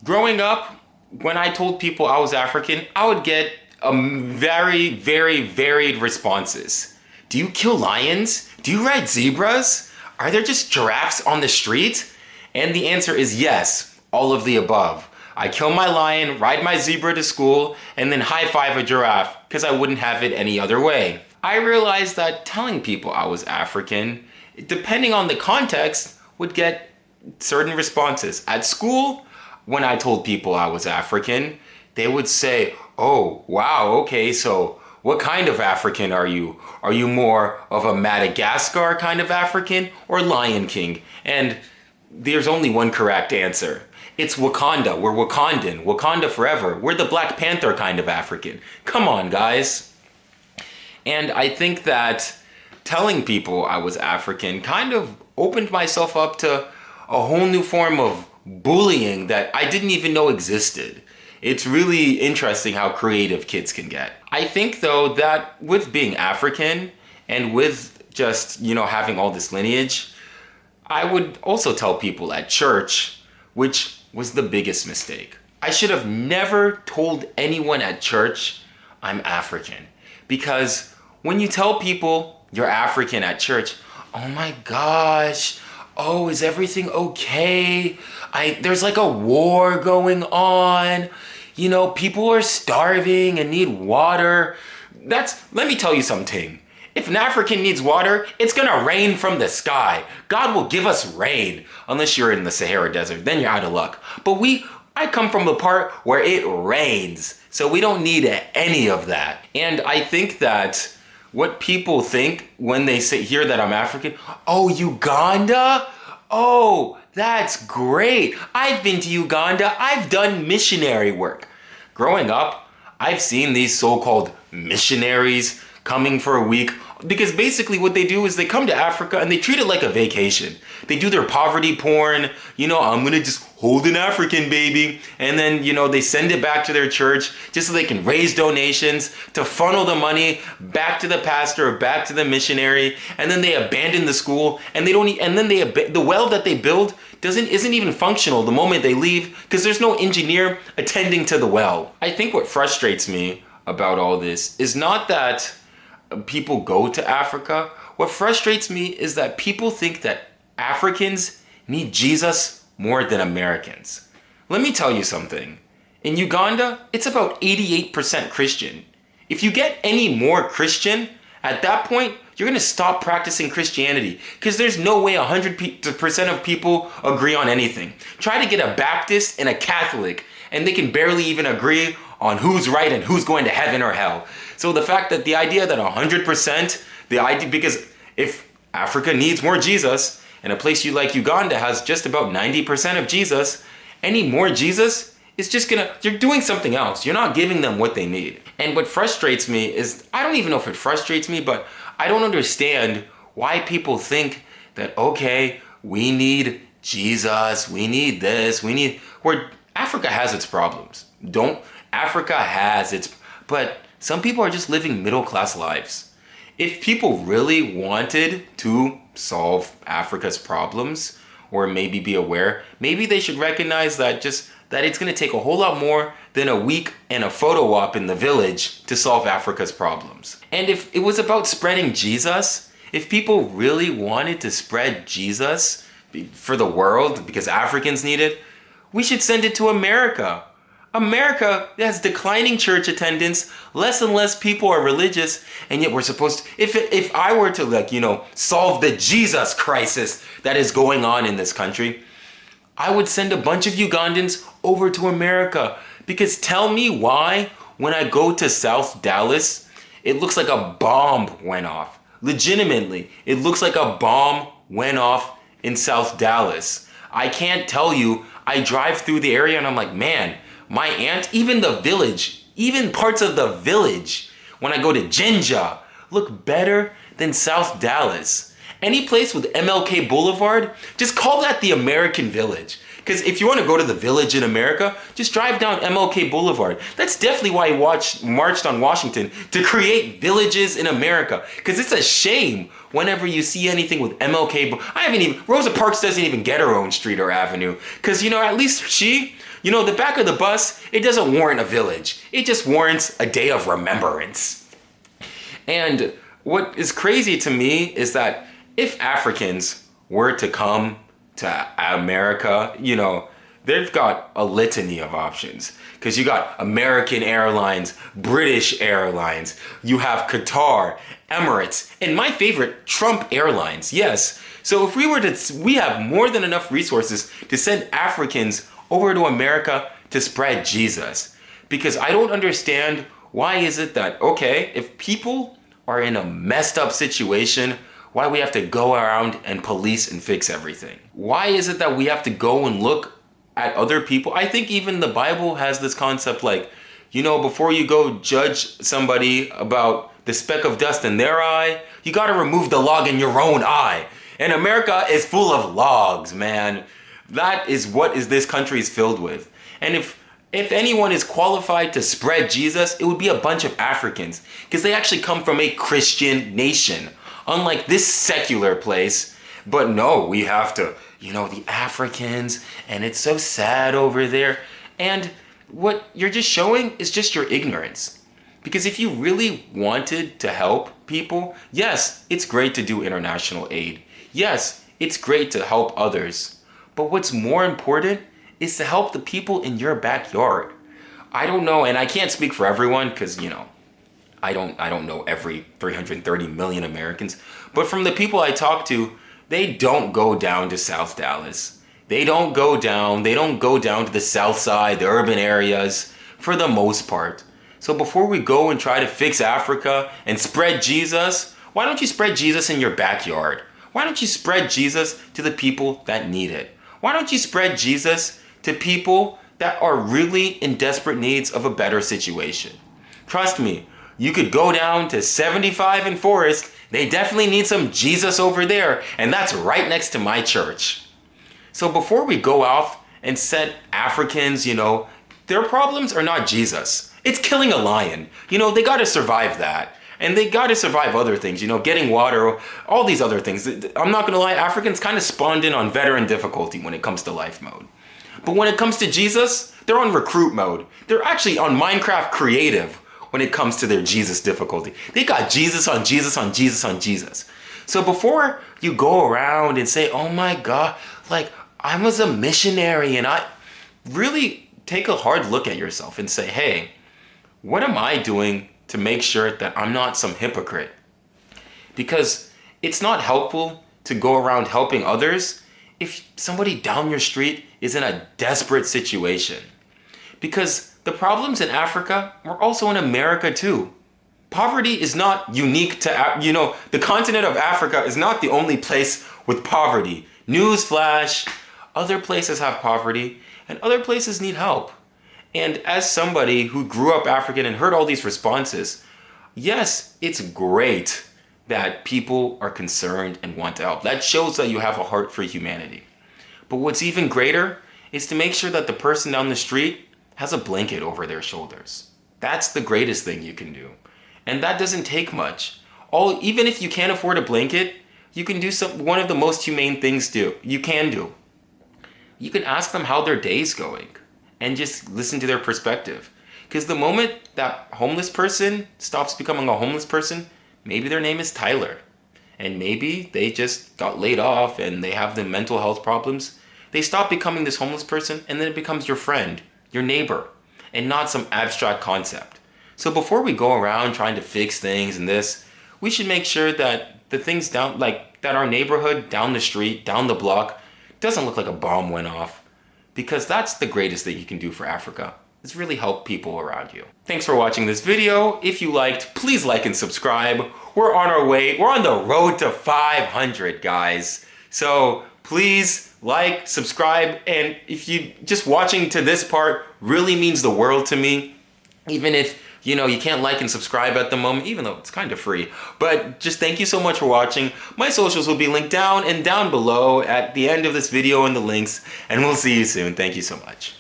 Growing up, when I told people I was African, I would get very, very varied responses. Do you kill lions? Do you ride zebras? Are there just giraffes on the street? And the answer is yes, all of the above. I kill my lion, ride my zebra to school, and then high five a giraffe because I wouldn't have it any other way. I realized that telling people I was African, depending on the context, would get certain responses. At school, when I told people I was African, they would say, "Oh, wow, okay, so what kind of African are you? Are you more of a Madagascar kind of African or Lion King?" And there's only one correct answer. It's Wakanda. We're Wakandan. Wakanda forever. We're the Black Panther kind of African. Come on, guys. And I think that telling people I was African kind of opened myself up to a whole new form of bullying that I didn't even know existed. It's really interesting how creative kids can get. I think though that with being African and with just, having all this lineage, I would also tell people at church, which was the biggest mistake. I should have never told anyone at church I'm African. Because when you tell people you're African at church, oh my gosh, oh, is everything okay? There's like a war going on. People are starving and need water. Let me tell you something. If an African needs water, it's gonna rain from the sky. God will give us rain. Unless you're in the Sahara Desert, then you're out of luck. But I come from the part where it rains. So we don't need any of that. And I think that what people think when they hear that I'm African, oh, Uganda? Oh, that's great. I've been to Uganda. I've done missionary work. Growing up, I've seen these so-called missionaries coming for a week because basically what they do is they come to Africa and they treat it like a vacation. They do their poverty porn, I'm gonna just hold an African baby, and then, they send it back to their church just so they can raise donations to funnel the money back to the pastor or back to the missionary, and then they abandon the school, and the well that they build isn't even functional the moment they leave because there's no engineer attending to the well. I think what frustrates me about all this is not that people go to Africa. What frustrates me is that people think that Africans need Jesus more than Americans. Let me tell you something. In Uganda, it's about 88% Christian. If you get any more Christian, at that point, you're going to stop practicing Christianity because there's no way 100% of people agree on anything. Try to get a Baptist and a Catholic, and they can barely even agree on who's right and who's going to heaven or hell. So the fact that the idea that 100%, because if Africa needs more Jesus, and a place you like Uganda has just about 90% of Jesus, any more Jesus is just you're doing something else. You're not giving them what they need. And what frustrates me is, I don't even know if it frustrates me, but I don't understand why people think that, okay, we need Jesus, we need this, where Africa has its problems. But some people are just living middle-class lives. If people really wanted to solve Africa's problems, or maybe be aware, maybe they should recognize that it's going to take a whole lot more than a week and a photo op in the village to solve Africa's problems. And if it was about spreading Jesus, if people really wanted to spread Jesus for the world because Africans need it, we should send it to America. America has declining church attendance, less and less people are religious, and yet we're supposed to, if I were to solve the Jesus crisis that is going on in this country, I would send a bunch of Ugandans over to America. Because tell me why when I go to South Dallas, it looks like a bomb went off. Legitimately, it looks like a bomb went off in South Dallas. I can't tell you, I drive through the area and I'm like, man, my aunt, even the village, even parts of the village, when I go to Jinja, look better than South Dallas. Any place with MLK Boulevard, just call that the American Village. Because if you want to go to the village in America, just drive down MLK Boulevard. That's definitely why I marched on Washington, to create villages in America. Because it's a shame whenever you see anything with MLK. Rosa Parks doesn't even get her own street or avenue. Because, at least You know, the back of the bus, it doesn't warrant a village. It just warrants a day of remembrance. And what is crazy to me is that if Africans were to come to America, you know, they've got a litany of options. Because you got American Airlines, British Airlines, you have Qatar, Emirates, and my favorite, Trump Airlines, yes. So if we have more than enough resources to send Africans over to America to spread Jesus. Because I don't understand why is it that, okay, if people are in a messed up situation, why we have to go around and police and fix everything? Why is it that we have to go and look at other people? I think even the Bible has this concept like, you know, before you go judge somebody about the speck of dust in their eye, you got to remove the log in your own eye. And America is full of logs, man. That is what this country is filled with. And if anyone is qualified to spread Jesus, it would be a bunch of Africans, because they actually come from a Christian nation, unlike this secular place. But no, we have to, you know, the Africans, and it's so sad over there. And what you're just showing is just your ignorance. Because if you really wanted to help people, yes, it's great to do international aid. Yes, it's great to help others. But what's more important is to help the people in your backyard. I don't know, and I can't speak for everyone because, you know, I don't know every 330 million Americans. But from the people I talk to, they don't go down to South Dallas. They don't go down to the South Side, the urban areas, for the most part. So before we go and try to fix Africa and spread Jesus, why don't you spread Jesus in your backyard? Why don't you spread Jesus to the people that need it? Why don't you spread Jesus to people that are really in desperate needs of a better situation? Trust me, you could go down to 75 and Forest. They definitely need some Jesus over there, and that's right next to my church. So before we go off and set Africans, you know, their problems are not Jesus. It's killing a lion. You know, they got to survive that. And they got to survive other things, you know, getting water, all these other things. I'm not going to lie, Africans kind of spawned in on veteran difficulty when it comes to life mode. But when it comes to Jesus, they're on recruit mode. They're actually on Minecraft creative when it comes to their Jesus difficulty. They got Jesus on Jesus on Jesus on Jesus. So before you go around and say, oh my God, like I was a missionary, and I really take a hard look at yourself and say, hey, what am I doing to make sure that I'm not some hypocrite? Because it's not helpful to go around helping others if somebody down your street is in a desperate situation. Because the problems in Africa are also in America too. Poverty is not unique to, you know, the continent of Africa is not the only place with poverty. Newsflash, other places have poverty and other places need help. And as somebody who grew up African and heard all these responses, yes, it's great that people are concerned and want to help. That shows that you have a heart for humanity. But what's even greater is to make sure that the person down the street has a blanket over their shoulders. That's the greatest thing you can do. And that doesn't take much. Even if you can't afford a blanket, you can do one of the most humane things you can do. You can ask them how their day's going and just listen to their perspective. Because the moment that homeless person stops becoming a homeless person, maybe their name is Tyler. And maybe they just got laid off and they have the mental health problems. They stop becoming this homeless person and then it becomes your friend, your neighbor, and not some abstract concept. So before we go around trying to fix things and this, we should make sure that the things that our neighborhood, down the street, down the block, doesn't look like a bomb went off. Because that's the greatest thing you can do for Africa, is really help people around you. Thanks for watching this video. If you liked, please like and subscribe. We're on our way. We're on the road to 500, guys. So please like, subscribe, and if you just watching to this part really means the world to me, even if you know you can't like and subscribe at the moment, even though it's kind of free. But just thank you so much for watching. My socials will be linked down and down below at the end of this video in the links, and we'll see you soon. Thank you so much.